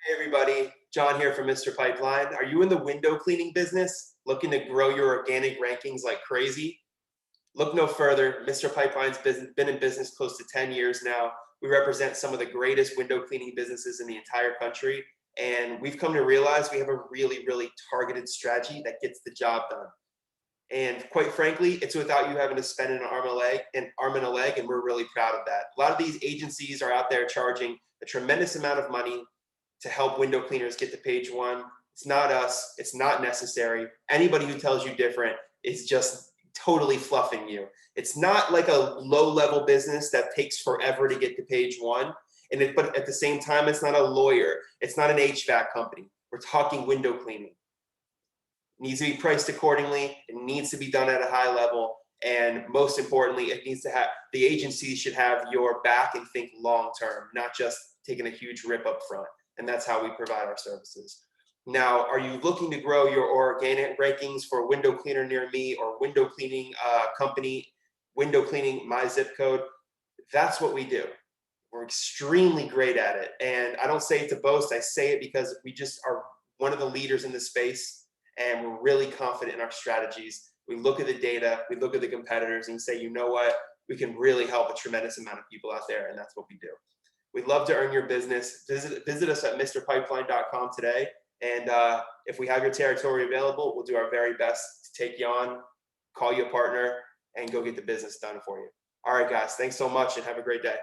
Hey everybody, John here from Mr. Pipeline. Are you in the window cleaning business looking to grow your organic rankings like crazy? Look no further. Mr. Pipeline's been in business close to 10 years now. We represent some of the greatest window cleaning businesses in the entire country. And we've come to realize we have a really, really targeted strategy that gets the job done. And quite frankly, it's without you having to spend arm and a leg, and we're really proud of that. A lot of these agencies are out there charging a tremendous amount of money to help window cleaners get to page one. It's not us. It's not necessary. Anybody who tells you different is just totally fluffing you. It's not like a low-level business that takes forever to get to page one. But at the same time, it's not a lawyer. It's not an HVAC company. We're talking window cleaning. It needs to be priced accordingly. It needs to be done at a high level. And most importantly, it needs to have the agency should have your back and think long term, not just taking a huge rip up front. And that's how we provide our services. Now, are you looking to grow your organic rankings for window cleaner near me or window cleaning company, window cleaning my zip code? That's what we do. We're extremely great at it. And I don't say it to boast. I say it because we just are one of the leaders in the space, and we're really confident in our strategies. We look at the data, we look at the competitors and say, you know what, we can really help a tremendous amount of people out there, and that's what we do. We'd love to earn your business. Visit us at mrpipeline.com today. And if we have your territory available, we'll do our very best to take you on, call you a partner, and go get the business done for you. All right, guys, thanks so much and have a great day.